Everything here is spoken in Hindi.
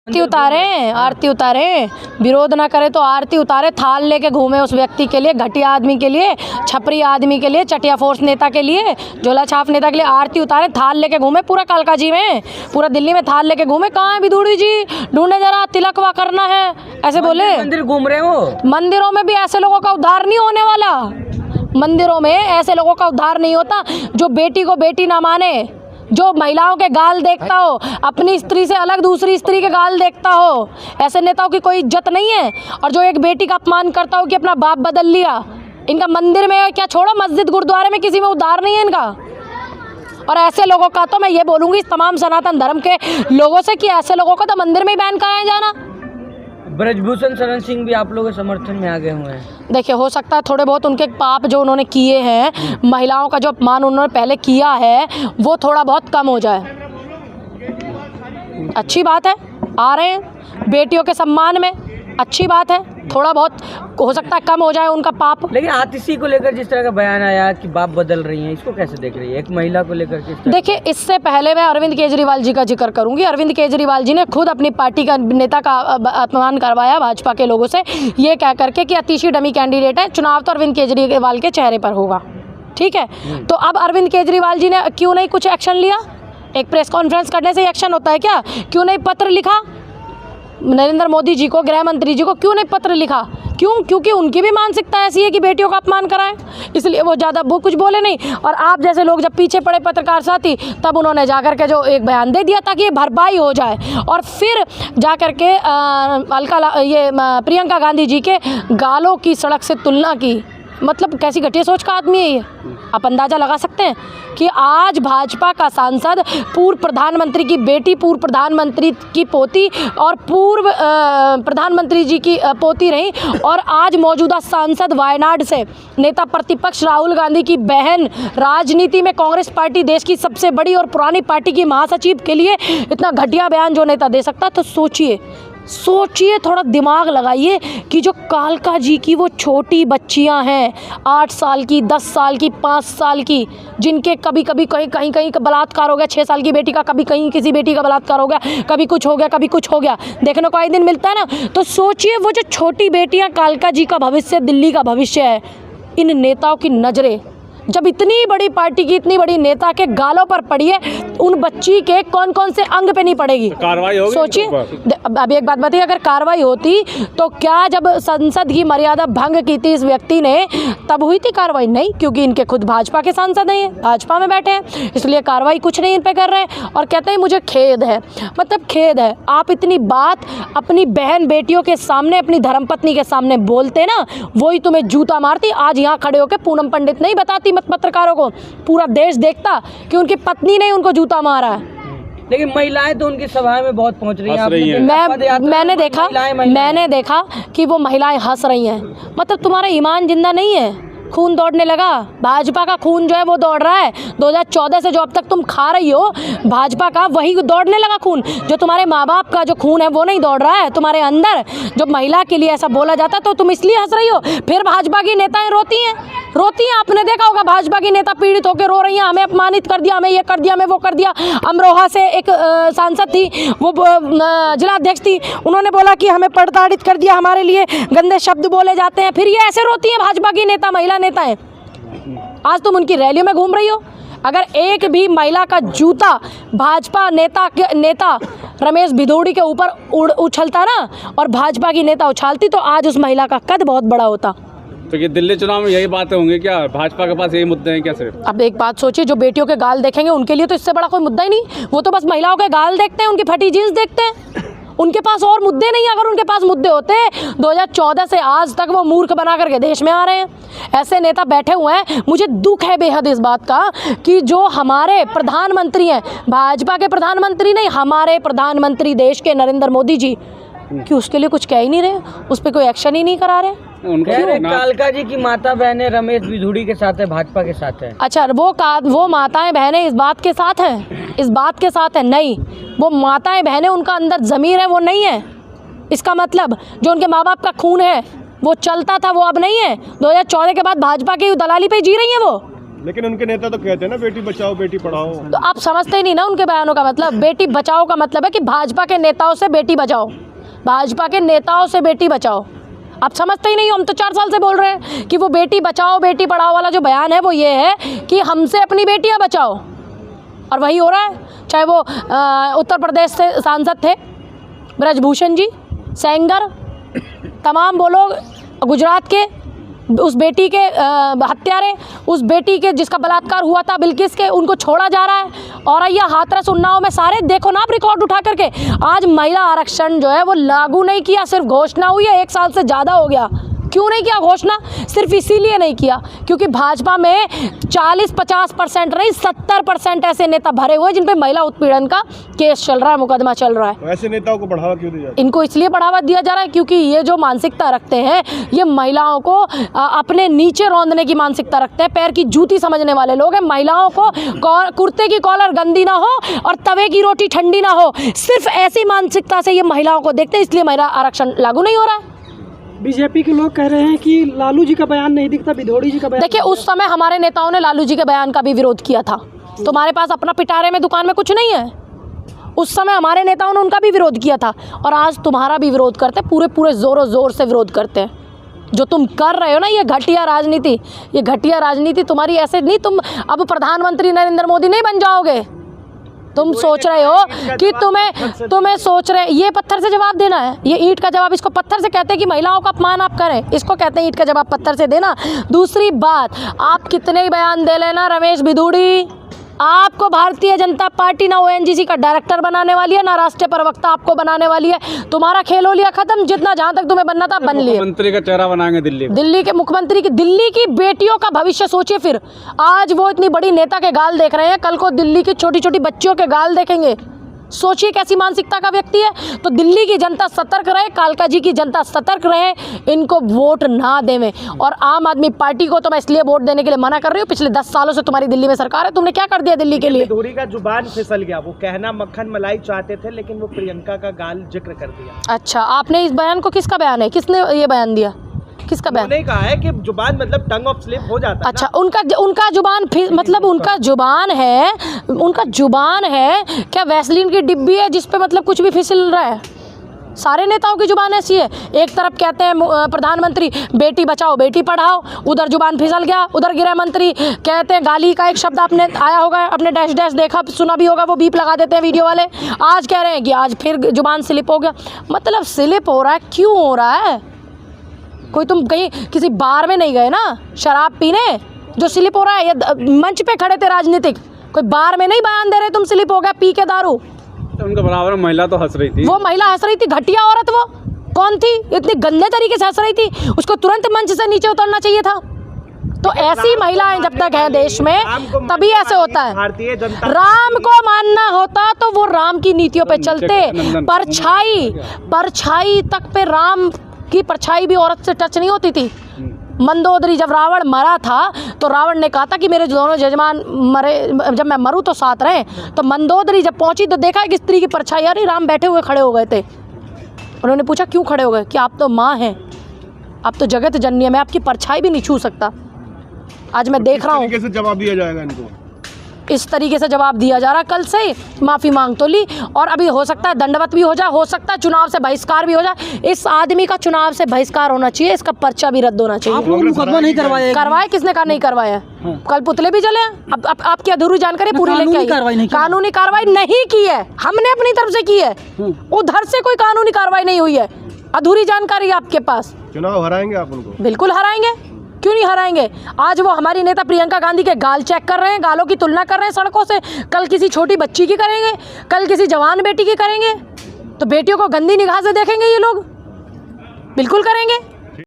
आरती उतारे, विरोध ना करे तो आरती उतारे। थाल लेके घूमे उस व्यक्ति के लिए, घटिया आदमी के लिए, छपरी आदमी के लिए, चटिया फोर्स नेता के लिए, झोला छाप नेता के लिए आरती उतारे। थाल लेके घूमे पूरा कालकाजी में, पूरा दिल्ली में थाल लेके घूमे। कहाँ है विदुड़ी जी, ढूंढे जरा, तिलकवा करना है, ऐसे बोले। मंदिर घूम रहे हो। मंदिरों में भी ऐसे लोगों का उद्धार नहीं होने वाला। मंदिरों में ऐसे लोगों का उद्धार नहीं होता जो बेटी को बेटी ना माने, जो महिलाओं के गाल देखता हो, अपनी स्त्री से अलग दूसरी स्त्री के गाल देखता हो। ऐसे नेताओं की कोई इज्जत नहीं है। और जो एक बेटी का अपमान करता हो कि अपना बाप बदल लिया, इनका मंदिर में क्या छोड़ो, मस्जिद गुरुद्वारे में किसी में उद्धार नहीं है इनका। और ऐसे लोगों का तो मैं ये बोलूँगी इस तमाम सनातन धर्म के लोगों से कि ऐसे लोगों को तो मंदिर में ही बैन कराया जाना। ब्रजभूषण शरण सिंह भी आप लोगों के समर्थन में आगे हुए हैं। देखिए, हो सकता है थोड़े बहुत उनके पाप जो उन्होंने किए हैं, महिलाओं का जो अपमान उन्होंने पहले किया है, वो थोड़ा बहुत कम हो जाए। अच्छी बात है, आ रहे हैं बेटियों के सम्मान में, अच्छी बात है। थोड़ा बहुत हो सकता है कम हो जाए उनका पाप। लेकिन आतिशी को लेकर जिस तरह का बयान आया कि बाप बदल रही हैं, इसको कैसे देख रही है एक महिला को लेकर के? देखिए, इससे पहले मैं अरविंद केजरीवाल जी का जिक्र करूंगी। अरविंद केजरीवाल जी ने खुद अपनी पार्टी का नेता का अपमान करवाया भाजपा के लोगों से, ये कह करके कि आतिशी डमी कैंडिडेट है, चुनाव तो अरविंद केजरीवाल के चेहरे पर होगा। ठीक है, तो अब अरविंद केजरीवाल जी ने क्यों नहीं कुछ एक्शन लिया? एक प्रेस कॉन्फ्रेंस करने से एक्शन होता है क्या? क्यों नहीं पत्र लिखा नरेंद्र मोदी जी को, गृह मंत्री जी को क्यों नहीं पत्र लिखा? क्यों? क्योंकि उनकी भी मानसिकता ऐसी है कि बेटियों का अपमान कराएं, इसलिए वो ज़्यादा वो कुछ बोले नहीं। और आप जैसे लोग जब पीछे पड़े पत्रकार साथी, तब उन्होंने जाकर के जो एक बयान दे दिया ताकि ये भरपाई हो जाए। और फिर जाकर के प्रियंका गांधी जी के गालों की सड़क से तुलना की। मतलब कैसी घटिया सोच का आदमी है ये, आप अंदाज़ा लगा सकते हैं कि आज भाजपा का सांसद पूर्व प्रधानमंत्री की बेटी, पूर्व प्रधानमंत्री की पोती और पूर्व प्रधानमंत्री जी की पोती रही, और आज मौजूदा सांसद वायनाड से नेता प्रतिपक्ष राहुल गांधी की बहन, राजनीति में कांग्रेस पार्टी देश की सबसे बड़ी और पुरानी पार्टी की महासचिव के लिए इतना घटिया बयान जो नेता दे सकता। तो सोचिए, थोड़ा दिमाग लगाइए कि जो कालका जी की वो छोटी बच्चियां हैं, 8 साल की, 10 साल की, 5 साल की, जिनके कभी कहीं बलात्कार हो गया, 6 साल की बेटी का कभी कहीं किसी बेटी का बलात्कार हो गया, कभी कुछ हो गया, देखने को आए दिन मिलता है ना। तो सोचिए, वो जो छोटी बेटियां कालका जी का भविष्य, दिल्ली का भविष्य है, इन नेताओं की नज़रें जब इतनी बड़ी पार्टी की, इतनी बड़ी नेता के गालों पर पड़ी है, उन बच्ची के कौन कौन से अंग पे नहीं पड़ेगी? कार्रवाई होगी। सोचिए, अब एक बात बताइए, अगर कार्रवाई होती तो क्या जब संसद की मर्यादा भंग की थी इस व्यक्ति ने, तब हुई थी कार्रवाई? नहीं, क्योंकि इनके खुद भाजपा के सांसद नहीं है, भाजपा में बैठे हैं, इसलिए कार्रवाई कुछ नहीं इन पे कर रहे हैं। और कहते हैं मुझे खेद है। मतलब खेद है, आप इतनी बात अपनी बहन बेटियों के सामने, अपनी धर्मपत्नी के सामने बोलते ना, वही तुम्हें जूता मारती। आज यहाँ खड़े होकर पूनम पंडित नहीं बताती पत्रकारों को, पूरा देश देखता कि उनकी पत्नी ने उनको जूता मारा है। लेकिन महिलाएं तो उनकी सभाएं में बहुत पहुंच रही हैं। मैंने देखा कि वो महिलाएं हंस रही हैं। मतलब तुम्हारा ईमान जिंदा नहीं है, खून दौड़ने लगा। भाजपा का खून जो है वो दौड़ रहा है। 2014 से जो अब तक तुम खा रही हो भाजपा का, वही दौड़ने लगा खून। जो तुम्हारे माँ बाप का जो खून है वो नहीं दौड़ रहा है तुम्हारे अंदर। जो महिला के लिए ऐसा बोला जाता तो तुम इसलिए हंस रही हो। फिर भाजपा की नेताएं रोती हैं। आपने देखा होगा भाजपा की नेता पीड़ित होकर रो रही हैं, हमें अपमानित कर दिया, हमें ये कर दिया, हमें वो कर दिया। अमरोहा से एक सांसद थी, वो जिलाध्यक्ष थी, उन्होंने बोला कि हमें प्रताड़ित कर दिया, हमारे लिए गंदे शब्द बोले जाते हैं। फिर ये ऐसे रोती हैं भाजपा की नेता, महिला नेताएं। आज तुम उनकी रैलियों में घूम रही हो। अगर एक भी महिला का जूता भाजपा नेता रमेश भिदोड़ी के ऊपर उछलता ना, और भाजपा की नेता उछालती, तो आज उस महिला का कद बहुत बड़ा होता। तो ये दिल्ली चुनाव में यही बातें होंगी क्या? भाजपा के पास यही मुद्दे हैं क्या सिर्फ? अब एक बात सोचिए, जो बेटियों के गाल देखेंगे उनके लिए तो इससे बड़ा कोई मुद्दा ही नहीं। वो तो बस महिलाओं के गाल देखते हैं, उनकी फटी जींस देखते हैं, उनके पास और मुद्दे नहीं। अगर उनके पास मुद्दे होते 2014 से आज तक वो मूर्ख बना करके देश में आ रहे हैं। ऐसे नेता बैठे हुए हैं। मुझे दुख है बेहद इस बात का कि जो हमारे प्रधानमंत्री हैं, भाजपा के प्रधानमंत्री नहीं, हमारे प्रधानमंत्री देश के नरेंद्र मोदी जी, कि उसके लिए कुछ कह ही नहीं रहे, उस पर कोई एक्शन ही नहीं करा रहे। कालका जी की माता बहनें रमेश भिदोड़ी के साथ है, भाजपा के साथ है। अच्छा, वो माताएं बहनें इस बात के साथ हैं, इस बात के साथ है? नहीं, वो माताएं बहनें, उनका अंदर ज़मीर है, वो नहीं है। इसका मतलब जो उनके माँ बाप का खून है वो चलता था, वो अब नहीं है। 2014 के बाद भाजपा की दलाली पे जी रही है वो। लेकिन उनके नेता तो कहते हैं ना बेटी बचाओ बेटी पढ़ाओ। तो आप समझते ही नहीं ना उनके बयानों का मतलब। बेटी बचाओ का मतलब है कि भाजपा के नेताओं से बेटी बचाओ, भाजपा के नेताओं से बेटी बचाओ। आप समझते ही नहीं हो। हम तो 4 साल से बोल रहे हैं कि वो बेटी बचाओ बेटी पढ़ाओ वाला जो बयान है वो ये है कि हमसे अपनी बेटियां बचाओ, और वही हो रहा है। चाहे वो उत्तर प्रदेश से सांसद थे ब्रजभूषण जी, सेंगर, तमाम वो लोग, गुजरात के उस बेटी के हत्यारे, उस बेटी के जिसका बलात्कार हुआ था बिल्किस के, उनको छोड़ा जा रहा है। और ये हाथरस उन्नाव में सारे देखो ना आप रिकॉर्ड उठा करके। आज महिला आरक्षण जो है वो लागू नहीं किया, सिर्फ घोषणा हुई है, 1 साल से ज़्यादा हो गया। क्यों नहीं किया घोषणा? सिर्फ इसीलिए नहीं किया क्योंकि भाजपा में 40-50% नहीं 70% ऐसे नेता भरे हुए जिन पे महिला उत्पीड़न का केस चल रहा है, मुकदमा चल रहा है। तो ऐसे नेताओं को बढ़ावा क्यों दिया? इनको इसलिए बढ़ावा दिया जा रहा है क्योंकि ये जो मानसिकता रखते हैं, ये महिलाओं को अपने नीचे रौंदने की मानसिकता रखते हैं, पैर की जूती समझने वाले लोग हैं। महिलाओं को कुर्ते की कॉलर गंदी ना हो और तवे की रोटी ठंडी ना हो, सिर्फ ऐसी मानसिकता से ये महिलाओं को देखते हैं, इसलिए महिला आरक्षण लागू नहीं हो रहा है। बीजेपी के लोग कह रहे हैं कि लालू जी का बयान नहीं दिखता, भिदोड़ी जी का बयान। देखिए, उस समय हमारे नेताओं ने लालू जी के बयान का भी विरोध किया था। तुम्हारे पास अपना पिटारे में दुकान में कुछ नहीं है। उस समय हमारे नेताओं ने उनका भी विरोध किया था, और आज तुम्हारा भी विरोध करते, पूरे ज़ोरों ज़ोर से विरोध करते हैं। जो तुम कर रहे हो ना, ये घटिया राजनीति, ये घटिया राजनीति तुम्हारी ऐसे नहीं, तुम अब प्रधानमंत्री नरेंद्र मोदी नहीं बन जाओगे। तुम सोच रहे हो कि तुम्हें सोच रहे, ये पत्थर से जवाब देना है, ये ईंट का जवाब, इसको पत्थर से कहते हैं कि महिलाओं का अपमान आप करें, इसको कहते हैं ईंट का जवाब पत्थर से देना। दूसरी बात, आप कितने ही बयान दे लेना रमेश भिदोड़ी, आपको भारतीय जनता पार्टी ना ओएनजीसी का डायरेक्टर बनाने वाली है, ना राष्ट्रीय प्रवक्ता आपको बनाने वाली है। तुम्हारा खेल हो लिया खत्म, जितना जहां तक तुम्हें बनना था बन लिया। मुख्यमंत्री का चेहरा बनाएंगे दिल्ली के मुख्यमंत्री की, दिल्ली की बेटियों का भविष्य सोचिए। फिर आज वो इतनी बड़ी नेता के गाल देख रहे हैं, कल को दिल्ली की छोटी छोटी बच्चियों के गाल देखेंगे। सोचिए कैसी मानसिकता का व्यक्ति है। तो दिल्ली की जनता सतर्क रहे, कालका जी की जनता सतर्क रहे, इनको वोट ना देवें। और आम आदमी पार्टी को तो मैं इसलिए वोट देने के लिए मना कर रही हूँ, पिछले 10 सालों से तुम्हारी दिल्ली में सरकार है, तुमने क्या कर दिया दिल्ली के लिए? भिदोड़ी का जुबान फिसल गया, वो कहना मक्खन मलाई चाहते थे लेकिन वो प्रियंका का गाल जिक्र कर दिया। अच्छा, आपने इस बयान को, किसका बयान है, किसने ये बयान दिया, किसका बयान? उन्होंने कहा है कि जुबान मतलब टंग ऑफ स्लिप हो जाता है। अच्छा, उनका जुबान मतलब उनका जुबान है क्या वैसलीन की डिब्बी है जिस पे मतलब कुछ भी फिसल रहा है? सारे नेताओं की जुबान ऐसी है। एक तरफ कहते हैं प्रधानमंत्री बेटी बचाओ बेटी पढ़ाओ, उधर जुबान फिसल गया, उधर गृह मंत्री कहते हैं, गाली का एक शब्द आपने आया होगा, अपने डैश डैश देखा सुना भी होगा, वो बीप लगा देते हैं वीडियो वाले। आज कह रहे हैं कि आज फिर जुबान स्लिप हो गया। मतलब स्लिप हो रहा है, क्यों हो रहा है? कोई तुम कहीं किसी बार में नहीं गए ना शराब पीने जो स्लिप हो रहा है? ये मंच पे खड़े थे राजनीतिक, कोई बार में नहीं बयान दे रहे तुम स्लिप हो गया पी के दारू। तो उनके बराबर में महिला तो हंस रही थी। वो महिला हंस रही थी, घटिया औरत। वो कौन थी इतनी गंदे तरीके से हंस रही थी? उसको तुरंत मंच से नीचे उतरना चाहिए था। तो ऐसी महिलाएं जब तक है देश में तभी ऐसे होता है। भारतीय जनता राम को मानना होता तो वो राम की नीतियों पे चलते, परछाई तक पे राम की परछाई भी औरत से टच नहीं होती थी। मंदोदरी जब रावण मरा था तो रावण ने कहा था कि मेरे दोनों जजमान मरे, जब मैं मरूं तो साथ रहें। तो मंदोदरी जब पहुंची तो देखा कि स्त्री की परछाई, अरे राम बैठे हुए खड़े हो गए थे। उन्होंने पूछा क्यों खड़े हो गए? कि आप तो माँ हैं, आप तो जगत जननी है, मैं आपकी परछाई भी नहीं छू सकता। आज मैं देख रहा हूँ कैसे जवाब दिया जाएगा इनको, इस तरीके से जवाब दिया जा रहा। कल से माफ़ी मांग तो ली, और अभी हो सकता है दंडवत भी हो जाए, हो सकता है चुनाव से बहिष्कार भी हो जाए। इस आदमी का चुनाव से बहिष्कार होना चाहिए, इसका पर्चा भी रद्द होना चाहिए। आप लोग मुकदमा नहीं करवाए? किसने कहा नहीं करवाया? कल पुतले भी जले। अब आपकी अधूरी जानकारी पूरी लेके आइए। कानूनी कार्रवाई नहीं की है, हमने अपनी तरफ से की है, उधर से कोई कानूनी कार्रवाई नहीं हुई है। अधूरी जानकारी आपके पास। चुनाव हराएंगे आप उनको? बिल्कुल हराएंगे, क्यों नहीं हराएंगे? आज वो हमारी नेता प्रियंका गांधी के गाल चेक कर रहे हैं, गालों की तुलना कर रहे हैं सड़कों से। कल किसी छोटी बच्ची की करेंगे, कल किसी जवान बेटी की करेंगे, तो बेटियों को गंदी निगाह से देखेंगे ये लोग, बिल्कुल करेंगे।